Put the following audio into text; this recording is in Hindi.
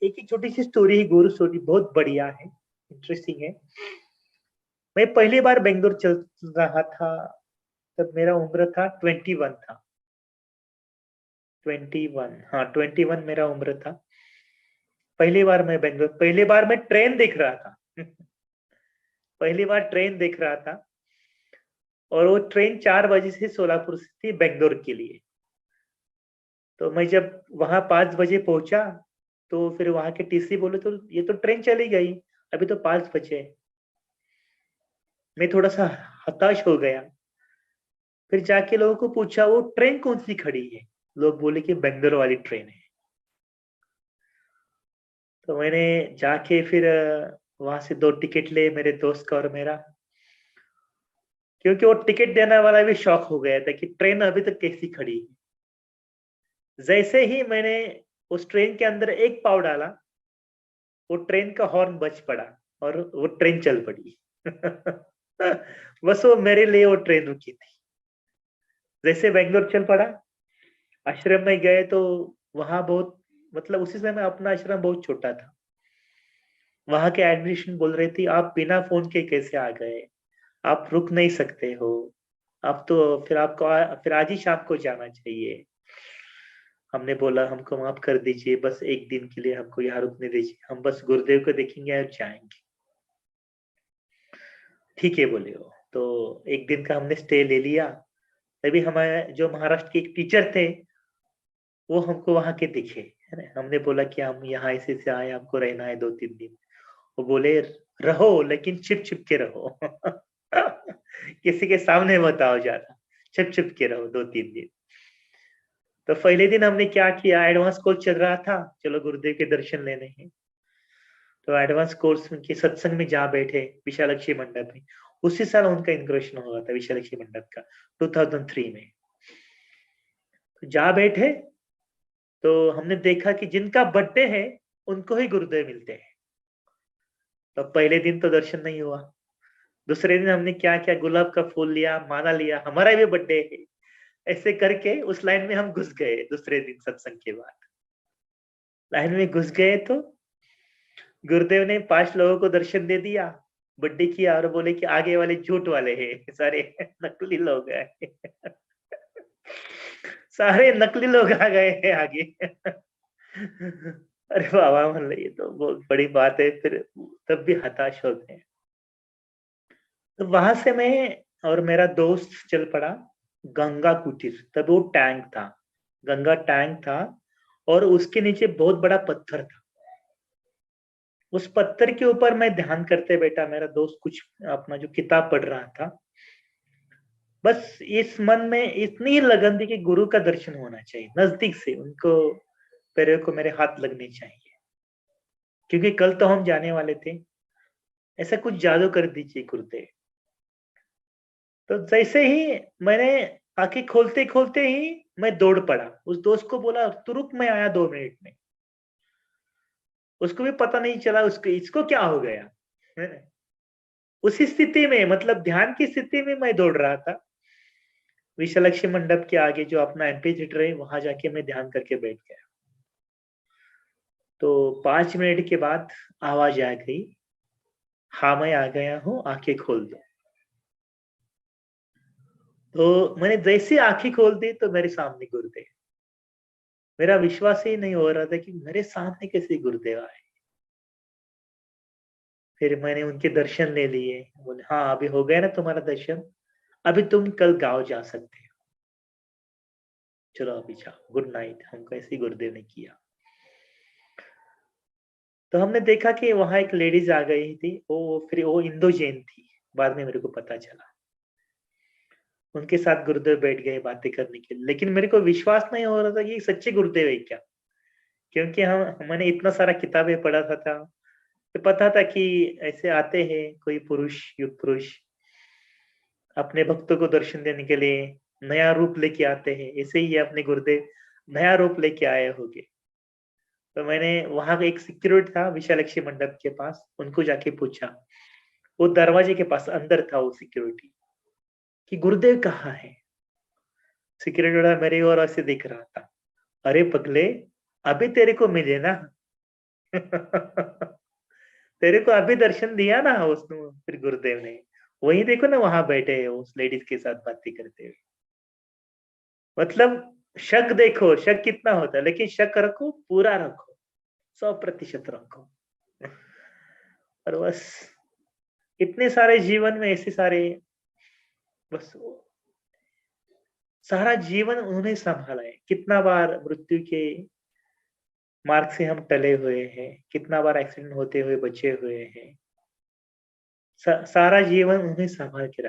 एक ही छोटी सी स्टोरी है, गुरु स्टोरी, बहुत बढ़िया है, इंटरेस्टिंग है। मैं पहली बार बेंगलोर चल रहा था, तब मेरा उम्र था 21 था। 21, हाँ 21 मेरा उम्र था। पहली बार मैं बेंगलोर, पहली बार मैं ट्रेन देख रहा था। पहली बार ट्रेन देख रहा था, और वो ट्रेन 4 बजे से सोलापुर से थी बेंगलोर के लिए। तो मैं जब वहां 5 बजे पहुंचा, तो फिर वहां के टीसी बोले तो ये तो ट्रेन चली गई, अभी तो 5 बजे। मैं थोड़ा सा हताश हो गया। फिर जाके लोगों को पूछा वो ट्रेन कौन सी खड़ी है, लोग बोले कि बेंगलोर वाली ट्रेन है। तो मैंने जाके फिर वहां से 2 टिकट ले, मेरे दोस्त का और मेरा। क्योंकि वो टिकट देने वाला भी शॉक हो गया था कि ट्रेन अभी तक कैसी खड़ी है। जैसे ही मैंने उस ट्रेन के अंदर एक पाँव डाला, वो ट्रेन का हॉर्न बज पड़ा और वो ट्रेन चल पड़ी। बस वो मेरे लिए वो ट्रेन रुकी थी। जैसे बेंगलोर चल पड़ा, आश्रम में गए तो वहां बहुत, मतलब उसी समय अपना आश्रम बहुत छोटा था। वहां के एडमिनिस्ट्रेशन बोल रही थी आप बिना फोन के कैसे आ गए, आप रुक नहीं सकते हो, आप तो फिर आपको फिर आज ही शाम को जाना चाहिए। हमने बोला हमको माफ कर दीजिए, बस एक दिन के लिए हमको यहाँ रुकने दीजिए, हम बस गुरुदेव को देखेंगे और जाएंगे। ठीक है बोले वो। तो एक दिन का हमने स्टे ले लिया। तभी हमारे जो महाराष्ट्र के एक टीचर थे, वो हमको वहां के दिखे, है ना। हमने बोला कि हम यहाँ ऐसे से आए, हमको रहना है 2-3 दिन। वो बोले रहो लेकिन छिप छिप के रहो। किसी के सामने मत आओ ज्यादा, छिप छिप के रहो 2-3 दिन। तो पहले दिन हमने क्या किया, एडवांस कोर्स चल रहा था, चलो गुरुदेव के दर्शन लेने हैं। तो एडवांस कोर्स के सत्संग में जा बैठे विशालक्षी मंडप में। उसी साल उनका इनॉग्रेशन हुआ था विशालक्षी मंडप का, 2003 में। तो जा बैठे, तो हमने देखा कि जिनका बर्थडे है उनको ही गुरुदेव मिलते हैं। तो पहले दिन तो दर्शन नहीं हुआ। दूसरे दिन हमने क्या किया, गुलाब का फूल लिया, माला लिया, हमारा भी बर्थडे है, ऐसे करके उस लाइन में हम घुस गए। दूसरे दिन सत्संग के बाद लाइन में घुस गए, तो गुरुदेव ने 5 लोगों को दर्शन दे दिया, बर्थडे किया और बोले कि आगे वाले झूठ वाले हैं, सारे नकली लोग हैं। सारे नकली लोग आ गए हैं आगे। अरे बाबा, मतलब ये तो बहुत बड़ी बात है। फिर तब भी हताश हो गए। तो वहां से मैं और मेरा दोस्त चल पड़ा गंगा कुटीर। तब वो टैंक था, गंगा टैंक था, और उसके नीचे बहुत बड़ा पत्थर था। उस पत्थर के ऊपर मैं ध्यान करते बैठा, मेरा दोस्त कुछ अपना जो किताब पढ़ रहा था। बस इस मन में इतनी लगन थी कि गुरु का दर्शन होना चाहिए, नजदीक से उनको पैरों को मेरे हाथ लगने चाहिए, क्योंकि कल तो हम जाने वाले थे। ऐसा कुछ जादू कर दीजिए गुरुदेव। तो जैसे ही मैंने आंखें खोलते खोलते ही मैं दौड़ पड़ा, उस दोस्त को बोला तू रुक, मैं आया 2 मिनट में। उसको भी पता नहीं चला उसको इसको क्या हो गया, है ना। उसी स्थिति में, मतलब ध्यान की स्थिति में मैं दौड़ रहा था। विशालक्षी मंडप के आगे जो अपना एमपी थिएटर है, वहां जाके मैं ध्यान करके बैठ गया। तो 5 मिनट के बाद आवाज आ गई, हाँ मैं आ गया हूँ, आंखें खोल दो। तो मैंने जैसे आंखें खोल दी, तो मेरे सामने गुरुदेव। मेरा विश्वास ही नहीं हो रहा था कि मेरे सामने कैसे गुरुदेव आए। फिर मैंने उनके दर्शन ले लिए। बोले हाँ अभी हो गया ना तुम्हारा दर्शन, अभी तुम कल गाँव जा सकते हो, चलो अभी जाओ, गुड नाइट। हमको ऐसे ही गुरुदेव ने किया। तो हमने देखा कि वहां एक लेडीज आ गई थी, वो फिर वो इंदो जैन थी, बाद में मेरे को पता चला। उनके साथ गुरुदेव बैठ गए बातें करने के लिए, लेकिन मेरे को विश्वास नहीं हो रहा था कि ये सच्चे गुरुदेव है क्या। क्योंकि हम मैंने इतना सारा किताबें पढ़ा था, तो पता था कि ऐसे आते हैं कोई पुरुष, युग पुरुष, अपने भक्तों को दर्शन देने के लिए नया रूप लेके आते हैं। ऐसे ही ये अपने गुरुदेव नया रूप लेके आए होंगे। तो मैंने वहां एक सिक्योरिटी था विशालक्षी मंडप के पास, उनको जाके पूछा, वो दरवाजे के पास अंदर था वो सिक्योरिटी, कि गुरुदेव कहाँ है। सिक्योरिटी वाला मेरी ओर ऐसे देख रहा था, अरे पगले, अभी तेरे को मिले ना, तेरे को अभी दर्शन दिया ना उसने फिर गुरुदेव ने। वही देखो ना वहां बैठे हैं उस लेडीज के साथ बातें करते हुए। मतलब शक देखो, शक कितना होता है, लेकिन शक रखो पूरा रखो, 100% रखो। और बस इतने सारे जीवन में ऐसे सारे, बस सारा जीवन उन्होंने संभाला है। कितना बार मृत्यु के मार्ग से हम टले हुए हैं, कितना बार एक्सीडेंट होते हुए बचे हुए हैं। सारा जीवन उन्हें संभाल के रखा।